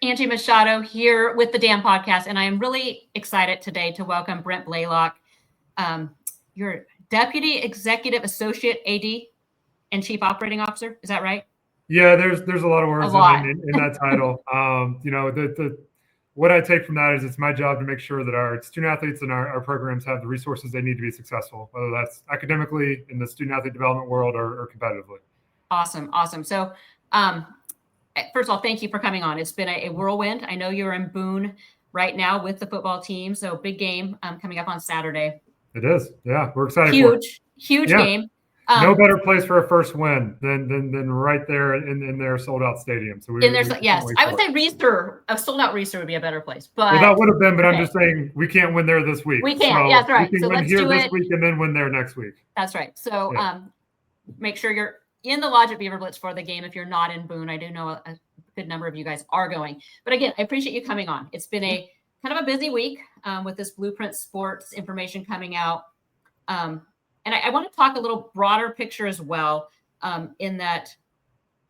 Angie Machado here with the DAM podcast, and I am really excited today to welcome Brent Blaylock, your Deputy Executive Associate AD and Chief Operating Officer. Is that right? Yeah, there's a lot of words in that title. What I take from that is it's my job to make sure that our student athletes and our programs have the resources they need to be successful, whether that's academically in the student athlete development world or competitively. Awesome. So, first of all, thank you for coming on. It's been a whirlwind. I know you're in Boone right now with the football team, so big game coming up on Saturday. It is. Yeah, we're excited. Huge game. No better place for a first win than right there in their sold out stadium. So yes, I would say a sold out Reeser would be a better place. But that would have been. But okay. I'm just saying we can't win there this week. We can't. So, that's right. We can win here this week and then win there next week. That's right. So make sure you're in the lodge at Beaver Blitz for the game. If you're not in Boone, I do know a good number of you guys are going. But again, I appreciate you coming on. It's been a kind of a busy week with this Blueprint Sports information coming out. And I want to talk a little broader picture as well, in that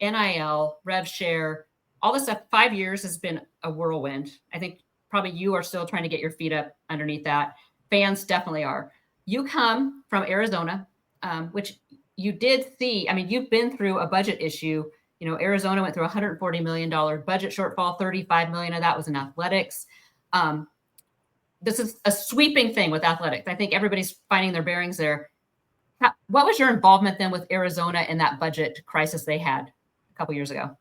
NIL, rev share, all this stuff. 5 years has been a whirlwind. I think probably you are still trying to get your feet up underneath that. Fans definitely are. You come from Arizona, which you did see. I mean, you've been through a budget issue. You know, Arizona went through $140 million budget shortfall. 35 million of that was in athletics. This is a sweeping thing with athletics. I think everybody's finding their bearings there. What was your involvement then with Arizona in that budget crisis they had a couple years ago?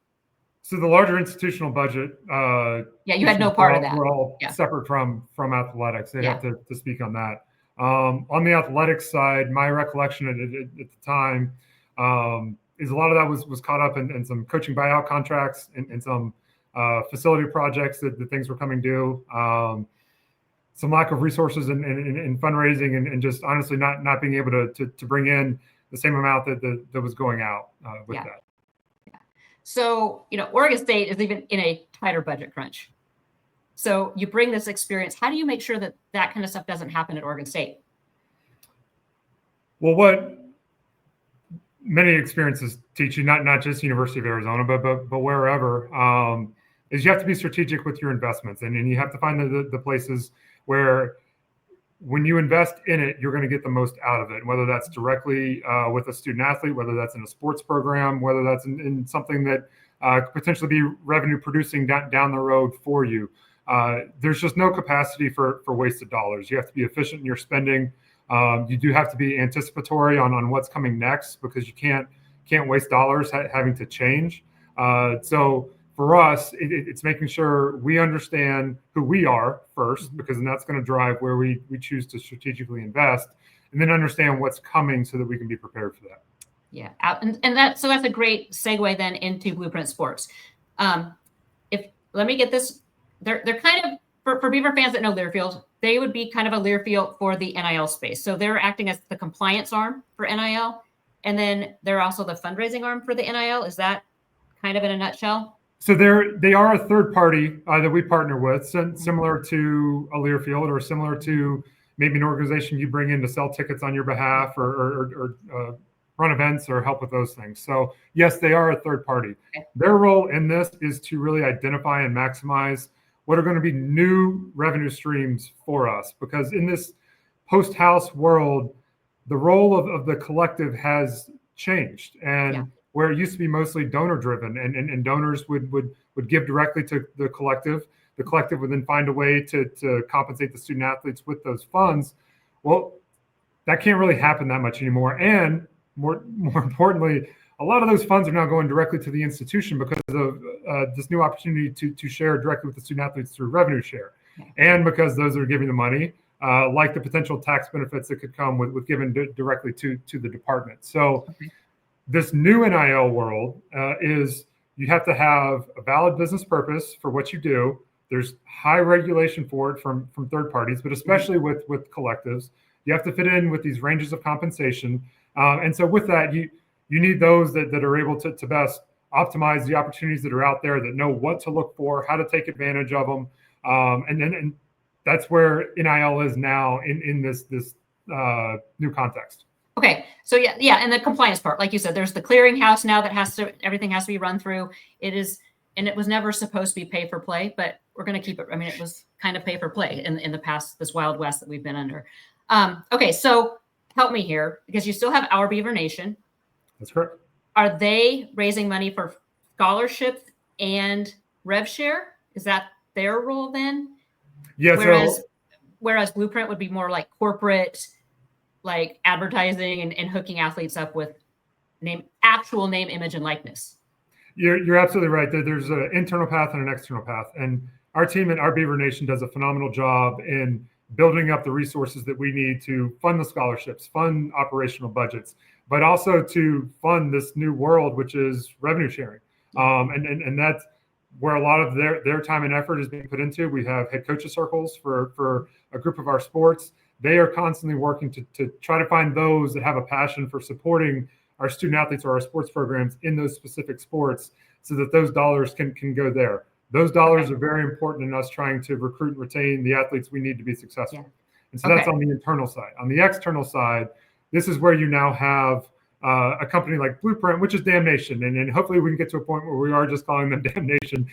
So the larger institutional budget. You had no part of that. We're all separate from athletics. They have to speak on that. On the athletics side, my recollection at the time is a lot of that was caught up in some coaching buyout contracts and some facility projects that things were coming due. Some lack of resources and fundraising and just honestly not being able to bring in the same amount that was going out with that. Yeah. So, Oregon State is even in a tighter budget crunch. So you bring this experience. How do you make sure that kind of stuff doesn't happen at Oregon State? Well, what many experiences teach you, not just University of Arizona, but wherever, is you have to be strategic with your investments, and you have to find the places where when you invest in it, you're going to get the most out of it, whether that's directly with a student athlete, whether that's in a sports program, whether that's in something that could potentially be revenue producing down the road for you. There's just no capacity for wasted dollars. You have to be efficient in your spending. You do have to be anticipatory on what's coming next, because you can't waste dollars having to change. So for us, it's making sure we understand who we are first, because then that's going to drive where we choose to strategically invest, and then understand what's coming so that we can be prepared for that. Yeah, and that's a great segue then into Blueprint Sports. Let me get this, they're kind of for Beaver fans that know Learfield, they would be kind of a Learfield for the NIL space. So they're acting as the compliance arm for NIL, and then they're also the fundraising arm for the NIL. Is that kind of in a nutshell? So they are a third party that we partner with, similar to a Learfield or similar to maybe an organization you bring in to sell tickets on your behalf or run events or help with those things. So yes, they are a third party. Okay. Their role in this is to really identify and maximize what are going to be new revenue streams for us, because in this post-house world, the role of the collective has changed. And where it used to be mostly donor driven and donors would give directly to the collective would then find a way to compensate the student athletes with those funds. Well, that can't really happen that much anymore. And more importantly, a lot of those funds are now going directly to the institution because of this new opportunity to share directly with the student athletes through revenue share. And because those are giving the money, like the potential tax benefits that could come with giving directly to the department. So this new NIL world is you have to have a valid business purpose for what you do. There's high regulation for it from third parties, but especially with collectives. You have to fit in with these ranges of compensation. And so with that, you need those that are able to best optimize the opportunities that are out there, that know what to look for, how to take advantage of them. And that's where NIL is now in this new context. Okay. So and the compliance part, like you said, there's the clearinghouse now that everything has to be run through. It is and it was never supposed to be pay for play, but we're going to keep it. I mean, it was kind of pay for play in the past, this Wild West that we've been under. Okay, so help me here, because you still have Our Beaver Nation. That's correct. Are they raising money for scholarships and rev share? Is that their role then? Yeah. Whereas Blueprint would be more like corporate, like advertising and hooking athletes up with actual name, image, and likeness. You're absolutely right. There's an internal path and an external path. And our team at Our Beaver Nation does a phenomenal job in building up the resources that we need to fund the scholarships, fund operational budgets, but also to fund this new world, which is revenue sharing. And that's where a lot of their time and effort is being put into. We have head coaches circles for a group of our sports. They are constantly working to try to find those that have a passion for supporting our student athletes or our sports programs in those specific sports, so that those dollars can go there. Those dollars are very important in us trying to recruit and retain the athletes we need to be successful. Yeah. And so that's on the internal side. On the external side, this is where you now have a company like Blueprint, which is Damnation. And hopefully we can get to a point where we are just calling them Damnation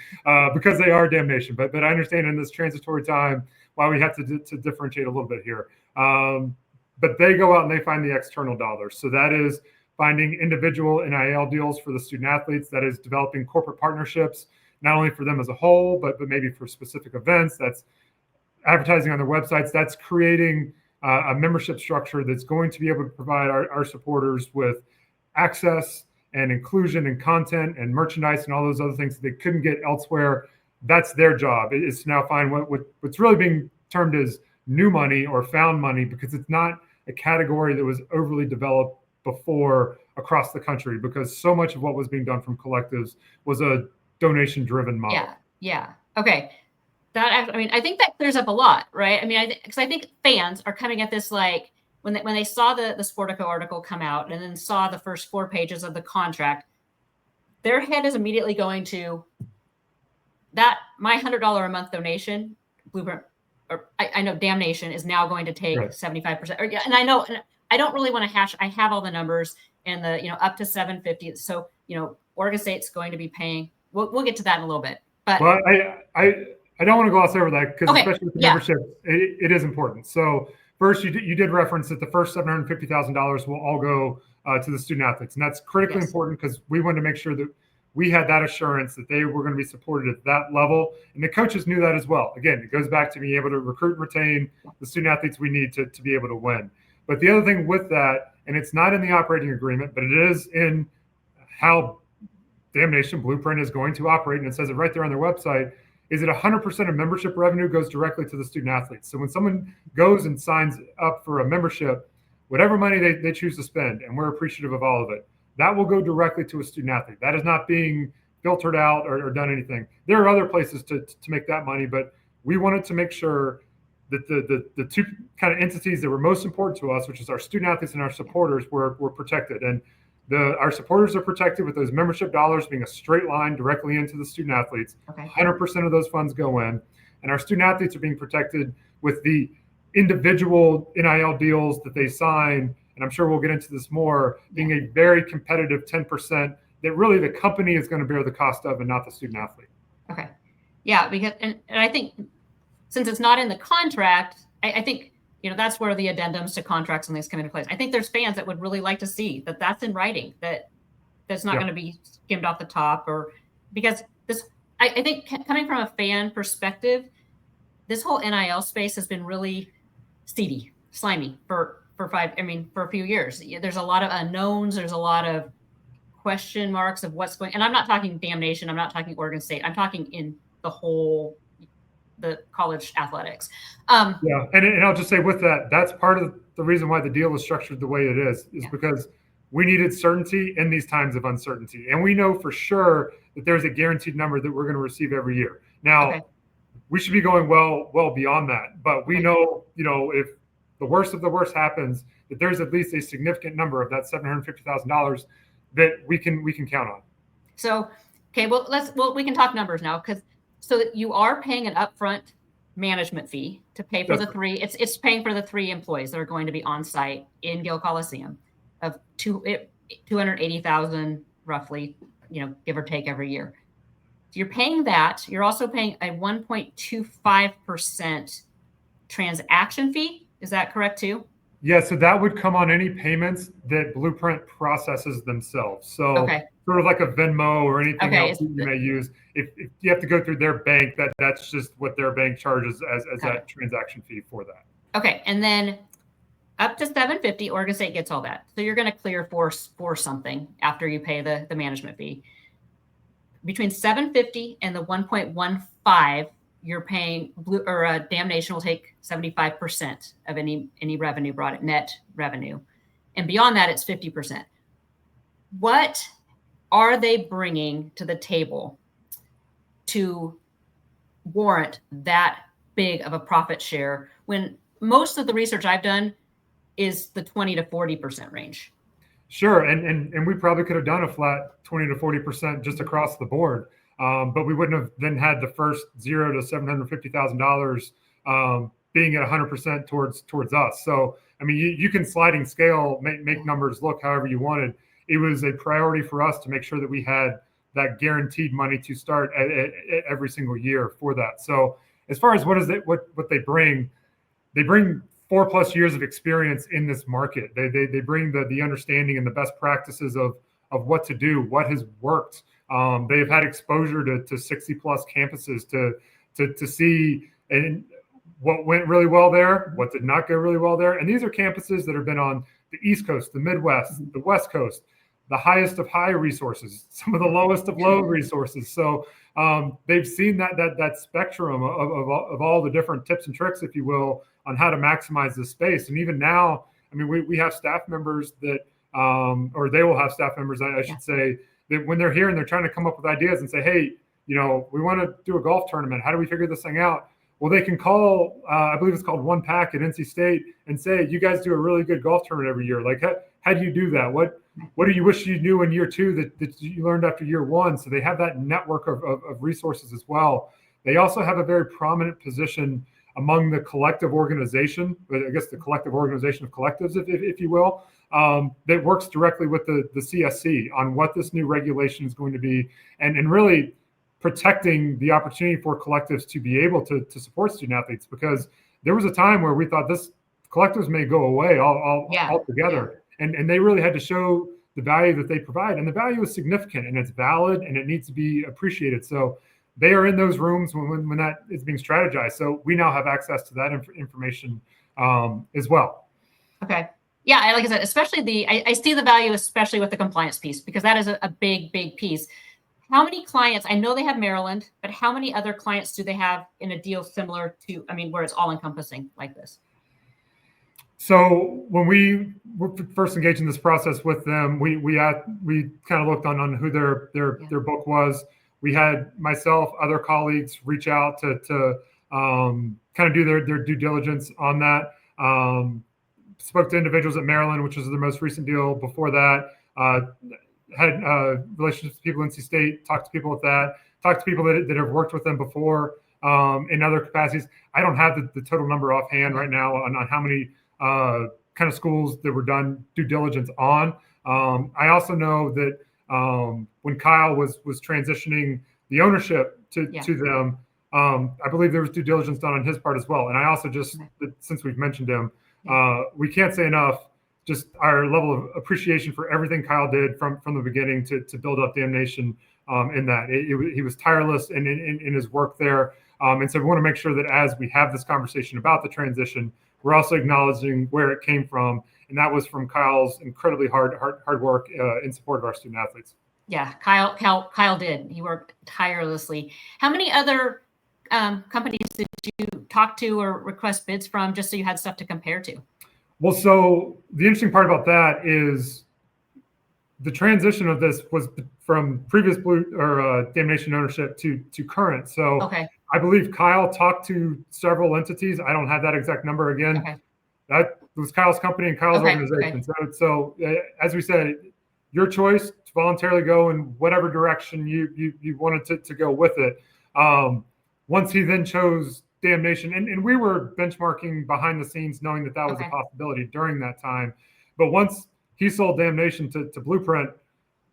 because they are Damnation. But I understand in this transitory time why we have to differentiate a little bit here. But they go out and they find the external dollars. So that is finding individual NIL deals for the student athletes. That is developing corporate partnerships, not only for them as a whole, but maybe for specific events. That's advertising on their websites. That's creating a membership structure that's going to be able to provide our supporters with access and inclusion and content and merchandise and all those other things that they couldn't get elsewhere. That's their job. It's to now find what's really being termed as new money or found money, because it's not a category that was overly developed before across the country, because so much of what was being done from collectives was a donation-driven model. Yeah. Okay. I think that clears up a lot, right? I mean, because I think fans are coming at this like when they saw the Sportico article come out and then saw the first 4 pages of the contract, their head is immediately going to that my $100 a month donation. Blueprint, or I know Damnation is now going to take 75%. And I know. I don't really want to hash. I have all the numbers and the up to $750. So Oregon State's going to be paying. We'll get to that in a little bit. But I don't want to gloss over that, because especially with the membership, it is important. So first, you did reference that the first $750,000 will all go to the student athletes, and that's critically important, because we wanted to make sure that we had that assurance that they were going to be supported at that level, and the coaches knew that as well. Again, it goes back to being able to recruit and retain the student athletes we need to be able to win. But the other thing with that, and it's not in the operating agreement, but it is in how Damnation Blueprint is going to operate, and it says it right there on their website, is that 100% of membership revenue goes directly to the student athletes. So when someone goes and signs up for a membership, whatever money they choose to spend, and we're appreciative of all of it, that will go directly to a student athlete. That is not being filtered out or done anything. There are other places to make that money, but we wanted to make sure that the two kind of entities that were most important to us, which is our student athletes and our supporters, were protected. And our supporters are protected with those membership dollars being a straight line directly into the student athletes. 100% of those funds go in. And our student athletes are being protected with the individual NIL deals that they sign. And I'm sure we'll get into this more, being a very competitive 10% that really the company is going to bear the cost of, and not the student athlete. Okay. Yeah, because and I think since it's not in the contract, I think that's where the addendums to contracts and things come into place. I think there's fans that would really like to see that that's in writing, that's not going to be skimmed off the top, or because this. I think coming from a fan perspective, this whole NIL space has been really seedy, slimy for a few years. There's a lot of unknowns. There's a lot of question marks of what's going. And I'm not talking Damnation. I'm not talking Oregon State. I'm talking in the college athletics. And I'll just say with that, that's part of the reason why the deal is structured the way it is because we needed certainty in these times of uncertainty. And we know for sure that there's a guaranteed number that we're going to receive every year. Now, we should be going well beyond that. But we know, if the worst of the worst happens, that there's at least a significant number of that $750,000 that we can count on. So, we can talk numbers now, so that you are paying an upfront management fee to pay for the three. It's paying for the 3 employees that are going to be on site in Gill Coliseum of $280,000 roughly, give or take every year. you're paying that. You're also paying a 1.25% transaction fee. Is that correct too? Yeah, so that would come on any payments that Blueprint processes themselves. So Okay. sort of like a Venmo or anything Okay, else you may use. If you have to go through their bank, that's just what their bank charges as that transaction fee for that. Okay, and then up to $750, Oregon State gets all that. So you're going to clear for something after you pay the management fee. Between $750 and the 1.15, you're paying Damnation will take 75% of any revenue brought in, net revenue, and beyond that, it's 50%. What are they bringing to the table to warrant that big of a profit share when most of the research I've done is the 20 to 40% range? Sure, and we probably could have done a flat 20 to 40% just across the board, but we wouldn't have then had the first $0 to $750,000 being at 100% towards us. So I mean, you can sliding scale, make numbers look however you wanted. It was a priority for us to make sure that we had that guaranteed money to start at every single year for that. So as far as what they bring 4+ years of experience in this market. They bring the understanding and the best practices of what to do, what has worked. They've had exposure to 60+ campuses to see and what went really well there, what did not go really well there. And these are campuses that have been on the East Coast, the Midwest, the West Coast, the highest of high resources, some of the lowest of low resources. So they've seen that spectrum of all the different tips and tricks, if you will, on how to maximize this space. And even now, I mean, we have staff members that, or they will have staff members, I should say, that when they're here and they're trying to come up with ideas and say, hey, we want to do a golf tournament. How do we figure this thing out? Well, they can call, I believe it's called One Pack at NC State, and say, you guys do a really good golf tournament every year. Like, how do you do that? What do you wish you knew in year 2 that you learned after year 1? So they have that network of resources as well. They also have a very prominent position among the collective organization, I guess the collective organization of collectives, if you will, that works directly with the CSC on what this new regulation is going to be, and really protecting the opportunity for collectives to be able to support student athletes, because there was a time where we thought this collectives may go away altogether. And they really had to show the value that they provide. And the value is significant and it's valid and it needs to be appreciated. So they are in those rooms when that is being strategized. So we now have access to that information as well. Okay. Yeah, like I said, especially I see the value, especially with the compliance piece, because that is a big piece. How many clients, I know they have Maryland, but how many other clients do they have in a deal similar to, where it's all encompassing like this? So when we were first engaged in this process with them, we kind of looked on who their book was. We had myself, other colleagues reach out to kind of do their due diligence on that. Spoke to individuals at Maryland, which was the most recent deal. Before that, had relationships with people in NC State, talked to people with that, talked to people that have worked with them before in other capacities. I don't have the total number offhand right now on how many kind of schools that were done due diligence on. I also know that when Kyle was transitioning the ownership to them, I believe there was due diligence done on his part as well. And I also since we've mentioned him, we can't say enough, just our level of appreciation for everything Kyle did from the beginning to build up Damnation in that. He was tireless in his work there. And so we want to make sure that as we have this conversation about the transition, we're also acknowledging where it came from. And that was from Kyle's incredibly hard work in support of our student athletes. Yeah, Kyle did. He worked tirelessly. How many other companies did you talk to or request bids from, just so you had stuff to compare to? Well, so the interesting part about that is the transition of this was from previous Damnation ownership to current. So okay. I believe Kyle talked to several entities. I don't have that exact number again. Okay. That was Kyle's company and Kyle's organization. Okay. So as we said, your choice to voluntarily go in whatever direction you wanted to go with it. Once he then chose Damnation, and we were benchmarking behind the scenes, knowing that was a possibility during that time. But once he sold Damnation to Blueprint,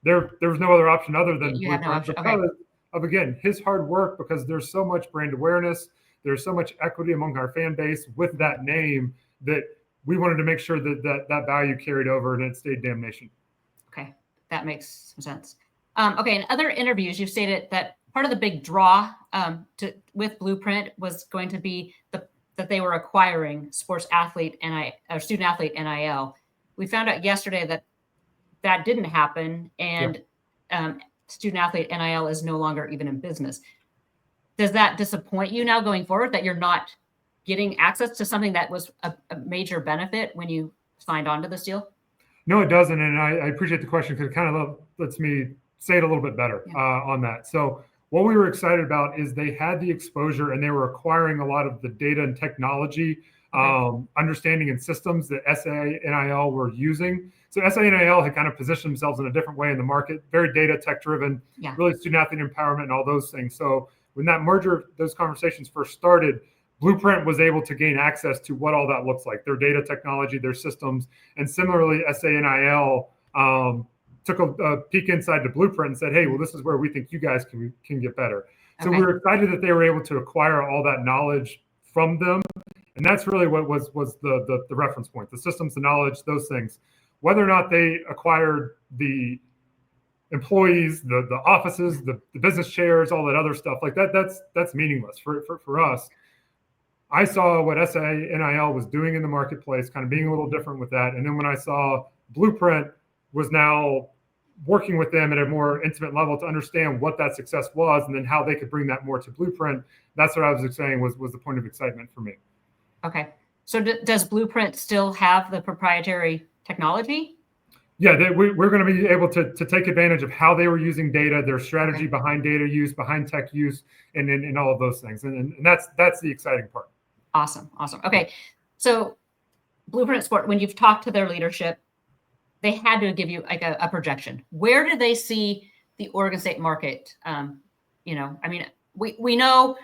there was no other option other than Blueprint. of again, his hard work, because there's so much brand awareness, there's so much equity among our fan base with that name, that we wanted to make sure that value carried over and it stayed Damnation. Okay, that makes sense. Okay, in other interviews, you've stated that part of the big draw with Blueprint was going to be that they were acquiring sports athlete or student athlete NIL. We found out yesterday that didn't happen, and student athlete NIL is no longer even in business. Does that disappoint you now going forward, that you're not getting access to something that was a major benefit when you signed on to this deal? No, it doesn't. And I appreciate the question, because it kind of lets me say it a little bit better on that. So what we were excited about is they had the exposure and they were acquiring a lot of the data and technology, understanding and systems that SANIL were using. So SANIL had kind of positioned themselves in a different way in the market, very data tech driven, really student athlete empowerment and all those things. So when that merger, those conversations first started, Blueprint was able to gain access to what all that looks like, their data technology, their systems. And similarly, SANIL took a peek inside the Blueprint and said, hey, well, this is where we think you guys can get better. So we were excited that they were able to acquire all that knowledge from them. And that's really what was the reference point, the systems, the knowledge, those things. Whether or not they acquired the employees, the offices, the business chairs, all that other stuff, like that's meaningless for us. I saw what SANIL was doing in the marketplace, kind of being a little different with that. And then when I saw Blueprint was now working with them at a more intimate level to understand what that success was and then how they could bring that more to Blueprint, that's what I was saying was the point of excitement for me. Okay. So does Blueprint still have the proprietary technology? Yeah, we're going to be able to take advantage of how they were using data, their strategy behind data use, behind tech use, and all of those things. And that's the exciting part. Awesome. Okay. So Blueprint Sport, when you've talked to their leadership, they had to give you like a projection. Where do they see the Oregon State market? I mean, we know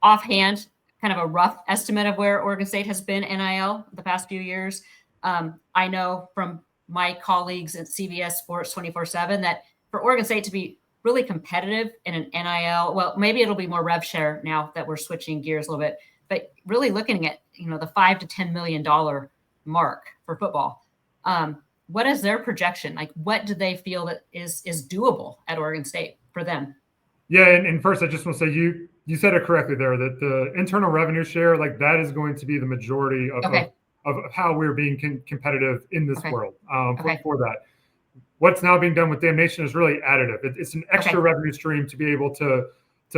offhand kind of a rough estimate of where Oregon State has been NIL the past few years. I know from my colleagues at CBS Sports 24/7 that for Oregon State to be really competitive in an NIL, well, maybe it'll be more rev share now that we're switching gears a little bit, but really looking at, the $5 to $10 million mark for football. What is their projection? Like, what do they feel that is doable at Oregon State for them? Yeah, and first I just want to say you said it correctly there, that the internal revenue share, like that is going to be the majority of how we're being competitive in this world for that. What's now being done with Damnation is really additive. It's an extra revenue stream to be able to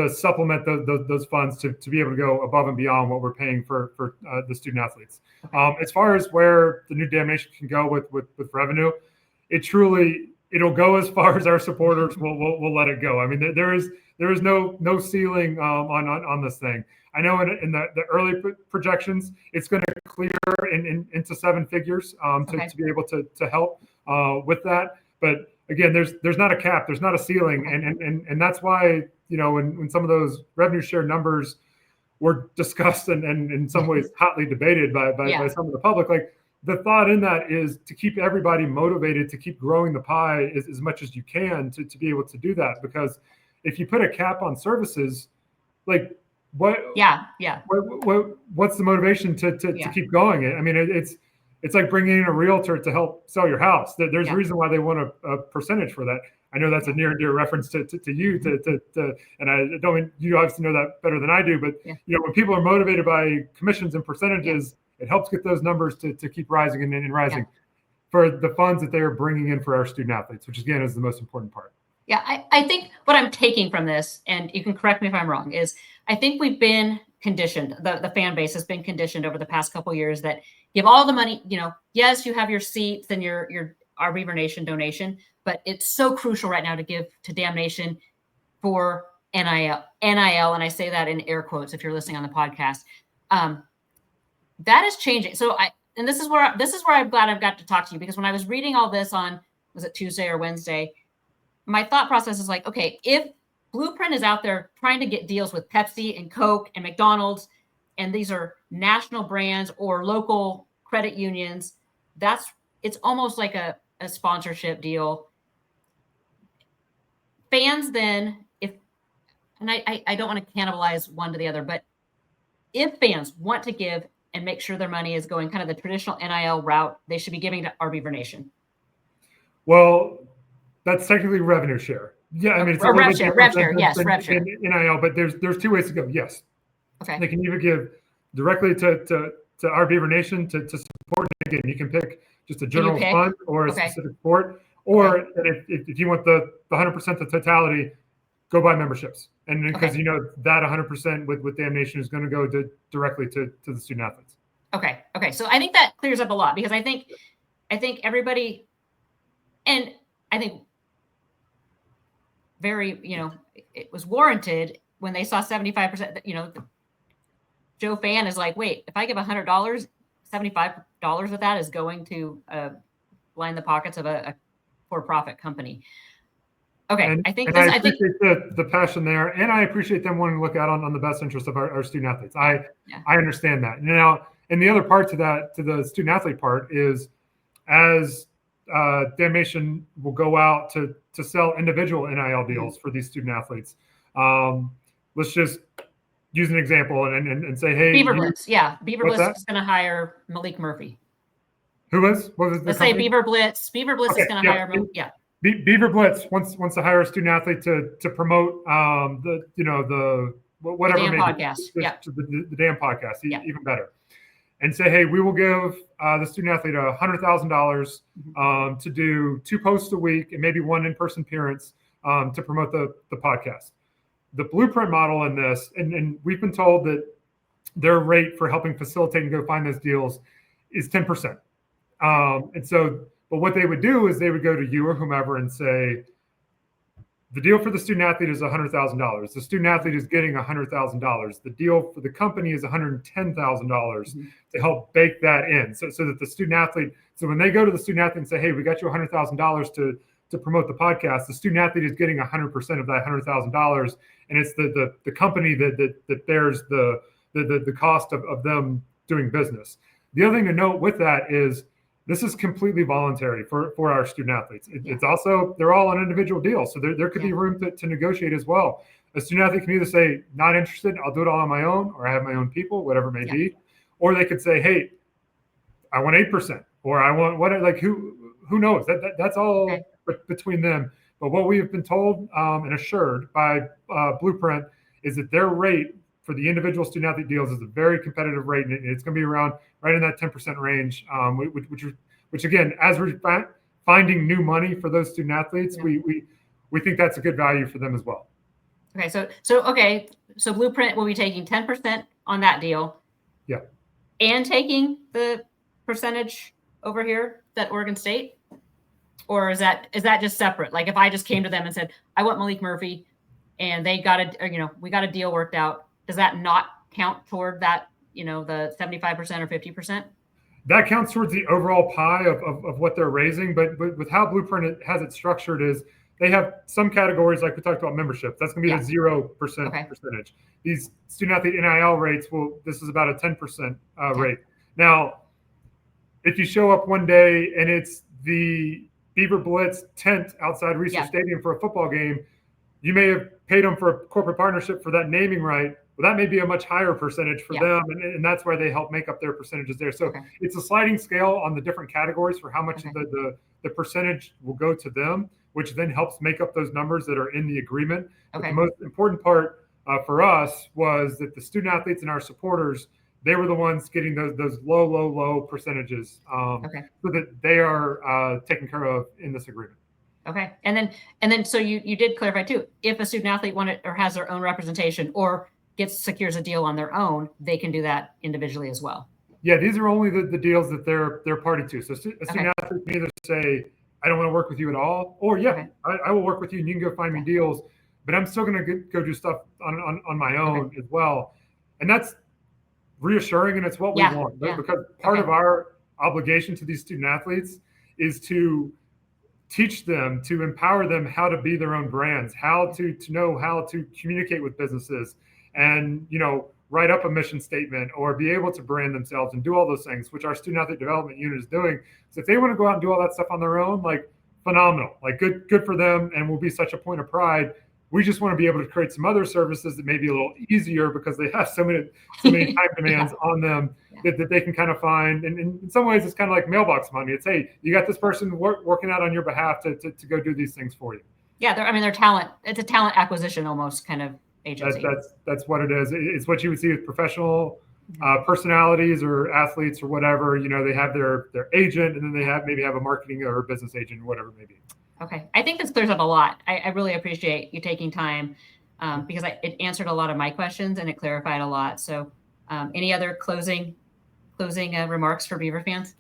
supplement those funds to be able to go above and beyond what we're paying for the student athletes. As far as where the new Damnation can go with revenue, it'll go as far as our supporters will let it go. I mean, there is no ceiling on this thing. I know in the early projections, it's going to clear into seven figures to be able to help with that. But again, there's not a cap, there's not a ceiling, and that's why when some of those revenue share numbers were discussed and in some ways hotly debated by some of the public, like the thought in that is to keep everybody motivated to keep growing the pie as much as you can to be able to do that. Because if you put a cap on services, like what's the motivation to keep going? I mean, it's like bringing in a realtor to help sell your house. There's a reason why they want a percentage for that. I know that's a near and dear reference to you, and I don't mean you obviously know that better than I do, but when people are motivated by commissions and percentages, it helps get those numbers to keep rising and rising for the funds that they are bringing in for our student athletes, which again is the most important part. Yeah, I think what I'm taking from this, and you can correct me if I'm wrong, is I think we've been conditioned, the fan base has been conditioned over the past couple of years that give all the money, yes, you have your seats and your Our Beaver Nation donation, but it's so crucial right now to give to Damnation for NIL, and I say that in air quotes if you're listening on the podcast. That is changing. So this is where I'm glad I've got to talk to you, because when I was reading all this was it Tuesday or Wednesday, my thought process is like, okay, if Blueprint is out there trying to get deals with Pepsi and Coke and McDonald's, and these are national brands or local credit unions, it's almost like a sponsorship deal. Fans then, if and I don't want to cannibalize one to the other, but if fans want to give and make sure their money is going kind of the traditional NIL route, they should be giving to Our Beaver Nation. Well, that's technically revenue share. Yeah, I mean, it's a little rev bit share, different rev share, yes, than rev share. NIL, but there's two ways to go. Yes, Okay. they can either give directly to Our Beaver Nation to support. Again, you can pick just a general fund or a specific sport, or if you want the 100% the totality, go buy memberships. And because you know that 100% with Damn Nation is going to go directly to the student athletes. Okay. So I think that clears up a lot, because I think everybody, and I think very, it was warranted when they saw 75%, Joe Fan is like, wait, if I give $100, $75 of that is going to line the pockets of a for-profit company. Okay, and, I think I appreciate the passion there, and I appreciate them wanting to look out on the best interest of our student athletes. I understand that. Now, and the other part to the student athlete part is, as Damn Nation will go out to sell individual NIL deals for these student athletes. Let's just use an example and say, hey, Beaver Blitz. Yeah, Beaver Blitz that? is going to hire Malik Murphy. Who was? What was the Let's company? say Beaver Blitz. Beaver Blitz is going to hire. Beaver Blitz wants to hire a student athlete to promote the whatever the damn maybe podcast. The damn podcast. Even better. And say, hey, we will give the student athlete $100,000 to do 2 posts a week and maybe 1 in-person appearance to promote the podcast. The blueprint model in this, and we've been told that their rate for helping facilitate and go find those deals is 10%. And so, but what they would do is they would go to you or whomever and say, the deal for the student athlete is $100,000. The student athlete is getting $100,000. The deal for the company is $110,000 to help bake that in, so that the student athlete. So when they go to the student athlete and say, "Hey, we got you $100,000 to promote the podcast," the student athlete is getting 100% of that $100,000, and it's the company that bears the cost of them doing business. The other thing to note with that is, this is completely voluntary for our student athletes. It's also, they're all on individual deals. So there could be room to negotiate as well. A student athlete can either say, not interested, I'll do it all on my own, or I have my own people, whatever it may be. Or they could say, hey, I want 8%, or I want what, like, who knows? That's all between them. But what we have been told and assured by Blueprint is that their rate for the individual student athlete deals is a very competitive rate, and it's going to be around right in that 10% range, which again, as we're finding new money for those student athletes, we think that's a good value for them as well. Okay, so Blueprint will be taking 10% on that deal. Yeah. And taking the percentage over here that Oregon State, or is that just separate? Like, if I just came to them and said, I want Malik Murphy, and they got we got a deal worked out, does that not count toward that, the 75% or 50%? That counts towards the overall pie of what they're raising. But with how Blueprint has it structured is, they have some categories, like we talked about membership. That's going to be the 0% percentage. These student athlete NIL rates, this is about a 10% rate. Now, if you show up one day and it's the Beaver Blitz tent outside Research Stadium for a football game, you may have paid them for a corporate partnership for that naming right. Well, that may be a much higher percentage for them, and that's why they help make up their percentages there. So it's a sliding scale on the different categories for how much the percentage will go to them, which then helps make up those numbers that are in the agreement. But the most important part for us was that the student athletes and our supporters, they were the ones getting those low percentages, so that they are taken care of in this agreement. Okay, and then so you did clarify too, if a student athlete wanted or has their own representation or secures a deal on their own, they can do that individually as well. Yeah, these are only the deals that they're party to. So a student athlete can either say, I don't want to work with you at all, or I will work with you and you can go find me deals, but I'm still going to go do stuff on my own as well. And that's reassuring, and it's what we want, because part of our obligation to these student athletes is to teach them, to empower them how to be their own brands, how to know how to communicate with businesses, and write up a mission statement or be able to brand themselves and do all those things, which our student athlete development unit is doing. So if they want to go out and do all that stuff on their own, like, phenomenal, like good for them, and will be such a point of pride. We just want to be able to create some other services that may be a little easier because they have so many time demands on them that they can kind of find. And in some ways, it's kind of like mailbox money. It's, hey, you got this person working out on your behalf to go do these things for you. Yeah, they're talent. It's a talent acquisition almost kind of agency. That's what it is. It's what you would see with professional personalities or athletes or whatever. They have their agent, and then they maybe have a marketing or business agent, whatever it may be. Okay, I think this clears up a lot. I really appreciate you taking time because it answered a lot of my questions and it clarified a lot. So, any other closing remarks for Beaver fans?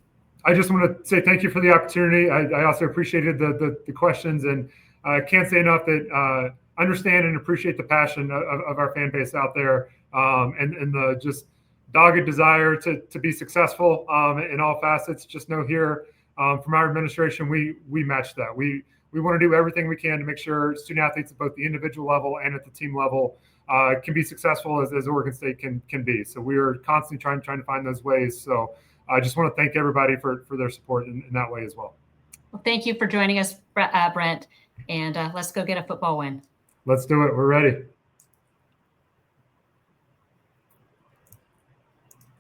I just want to say thank you for the opportunity. I also appreciated the questions, and I can't say enough that understand and appreciate the passion of our fan base out there, and the just dogged desire to be successful in all facets. Just know here from our administration, we match that. We want to do everything we can to make sure student athletes at both the individual level and at the team level can be successful as Oregon State can be. So we are constantly trying to find those ways. So I just want to thank everybody for their support in that way as well. Well, thank you for joining us, Brent, and let's go get a football win. Let's do it. We're ready.